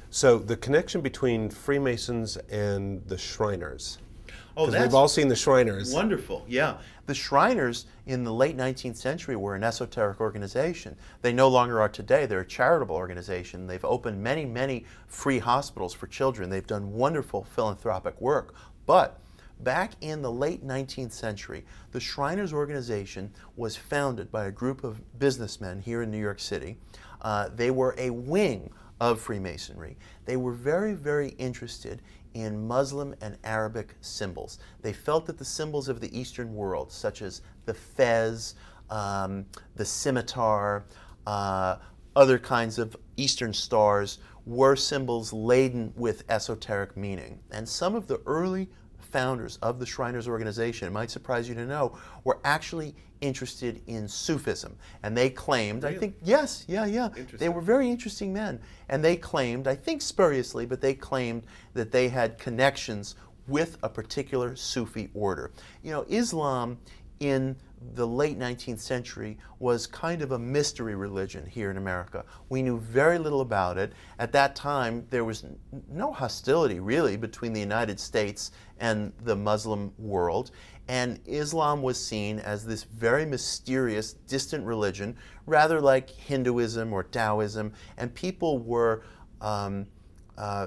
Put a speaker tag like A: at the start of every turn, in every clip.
A: So the connection between Freemasons and the Shriners.
B: Oh,
A: Because
B: that's
A: we've all seen the Shriners.
B: wonderful. Yeah. The Shriners in the late 19th century were an esoteric organization. They no longer are today. They're a charitable organization. They've opened many, many free hospitals for children. They've done wonderful philanthropic work. But back in the late 19th century, the Shriners organization was founded by a group of businessmen here in New York City. They were a wing of Freemasonry. They were very, very interested in Muslim and Arabic symbols. They felt that the symbols of the Eastern world, such as the fez, the scimitar, other kinds of Eastern stars, were symbols laden with esoteric meaning. And some of the early founders of the Shriners organization, it might surprise you to know, were actually interested in Sufism. And they claimed,
A: Really?
B: I think, yes, yeah. They were very interesting men. And they claimed, I think spuriously, but they claimed that they had connections with a particular Sufi order. You know, Islam in the late 19th century was kind of a mystery religion here in America. We knew very little about it. At that time, there was no hostility really between the United States and the Muslim world. And Islam was seen as this very mysterious, distant religion, rather like Hinduism or Taoism. And people were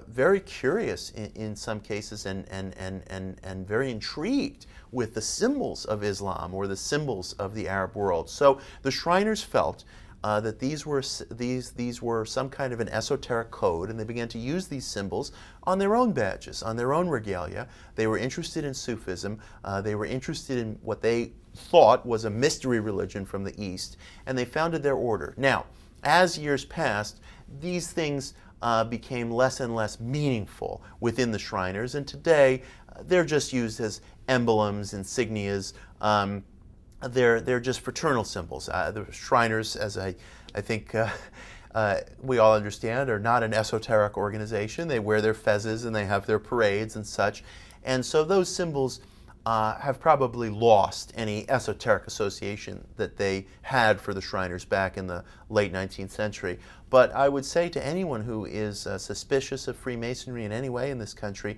B: very curious in some cases and very intrigued with the symbols of Islam or the symbols of the Arab world. So the Shriners felt that these were some kind of an esoteric code, and they began to use these symbols on their own badges, on their own regalia. They were interested in Sufism. They were interested in what they thought was a mystery religion from the East, and they founded their order. Now, as years passed, these things became less and less meaningful within the Shriners, and today they're just used as emblems, insignias. They're just fraternal symbols. The Shriners, as I think we all understand, are not an esoteric organization. They wear their fezzes and they have their parades and such. And so those symbols have probably lost any esoteric association that they had for the Shriners back in the late 19th century. But I would say to anyone who is suspicious of Freemasonry in any way in this country,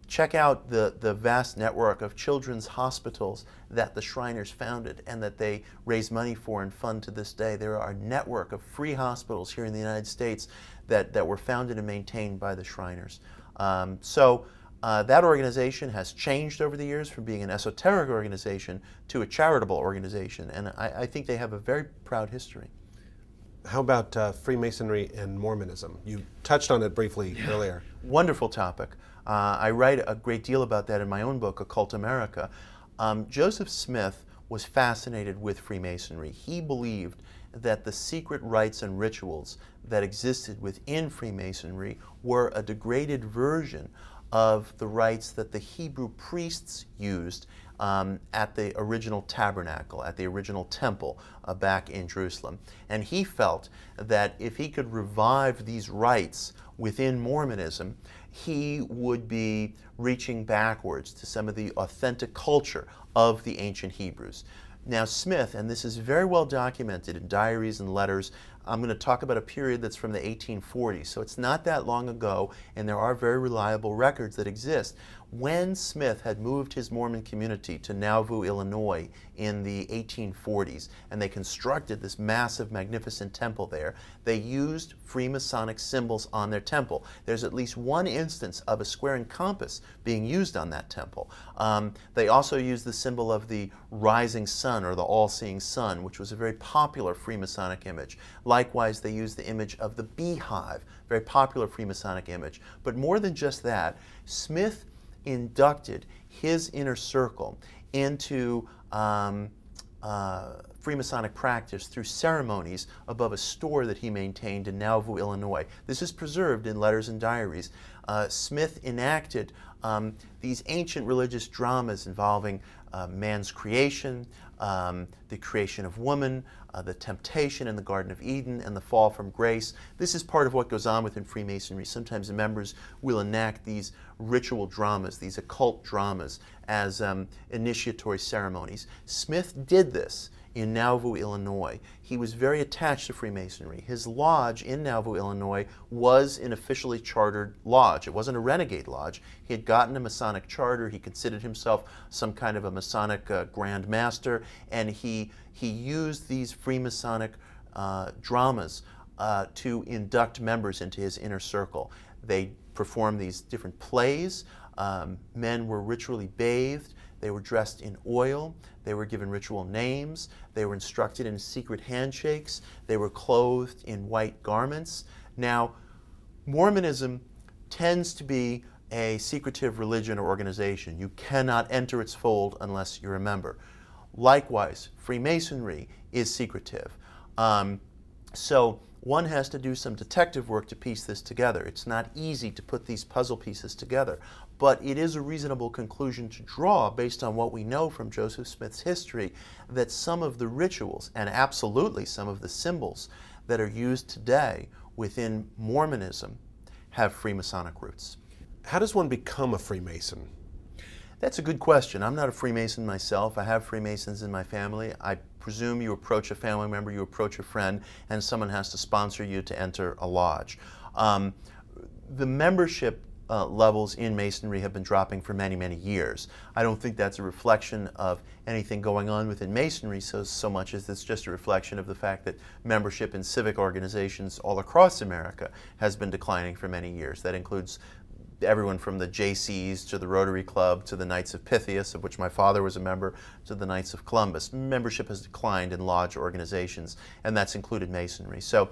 B: check out the vast network of children's hospitals that the Shriners founded and that they raise money for and fund to this day. There are a network of free hospitals here in the United States that were founded and maintained by the Shriners. That organization has changed over the years from being an esoteric organization to a charitable organization, and I think they have a very proud history.
A: How about Freemasonry and Mormonism? You touched on it briefly earlier.
B: Wonderful topic. I write a great deal about that in my own book, Occult America. Joseph Smith was fascinated with Freemasonry. He believed that the secret rites and rituals that existed within Freemasonry were a degraded version of the rites that the Hebrew priests used at the original tabernacle, at the original temple back in Jerusalem. And he felt that if he could revive these rites within Mormonism, he would be reaching backwards to some of the authentic culture of the ancient Hebrews. Now Smith, and this is very well documented in diaries and letters, I'm going to talk about a period that's from the 1840s, so it's not that long ago, and there are very reliable records that exist. When Smith had moved his Mormon community to Nauvoo, Illinois in the 1840s, and they constructed this massive, magnificent temple there, they used Freemasonic symbols on their temple. There's at least one instance of a square and compass being used on that temple. They also used the symbol of the rising sun, or the all-seeing sun, which was a very popular Freemasonic image. Likewise, they used the image of the beehive, very popular Freemasonic image. But more than just that, Smith inducted his inner circle into Freemasonic practice through ceremonies above a store that he maintained in Nauvoo, Illinois. This is preserved in letters and diaries. Smith enacted these ancient religious dramas involving man's creation, the creation of woman, the temptation in the Garden of Eden, and the fall from grace. This is part of what goes on within Freemasonry. Sometimes the members will enact these ritual dramas, these occult dramas, as initiatory ceremonies. Smith did this in Nauvoo, Illinois. He was very attached to Freemasonry. His lodge in Nauvoo, Illinois was an officially chartered lodge. It wasn't a renegade lodge. He had gotten a Masonic charter. He considered himself some kind of a Masonic Grand Master, and he used these Freemasonic dramas to induct members into his inner circle. They performed these different plays. Men were ritually bathed. They were dressed in oil. They were given ritual names. They were instructed in secret handshakes. They were clothed in white garments. Now, Mormonism tends to be a secretive religion or organization. You cannot enter its fold unless you're a member. Likewise, Freemasonry is secretive. So one has to do some detective work to piece this together. It's not easy to put these puzzle pieces together, but it is a reasonable conclusion to draw based on what we know from Joseph Smith's history, that some of the rituals and absolutely some of the symbols that are used today within Mormonism have Freemasonic roots.
A: How does one become a Freemason?
B: That's a good question. I'm not a Freemason myself. I have Freemasons in my family. I presume you approach a family member, you approach a friend, and someone has to sponsor you to enter a lodge. The membership levels in Masonry have been dropping for many, many years. I don't think that's a reflection of anything going on within Masonry so much as it's just a reflection of the fact that membership in civic organizations all across America has been declining for many years. That includes everyone from the JCs to the Rotary Club to the Knights of Pythias, of which my father was a member, to the Knights of Columbus. Membership has declined in lodge organizations, and that's included Masonry. So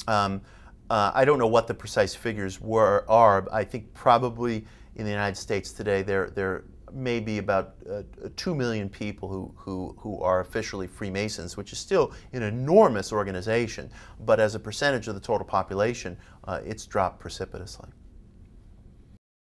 B: I don't know what the precise figures are. I think probably in the United States today there may be about 2 million people who are officially Freemasons, which is still an enormous organization, but as a percentage of the total population, it's dropped precipitously.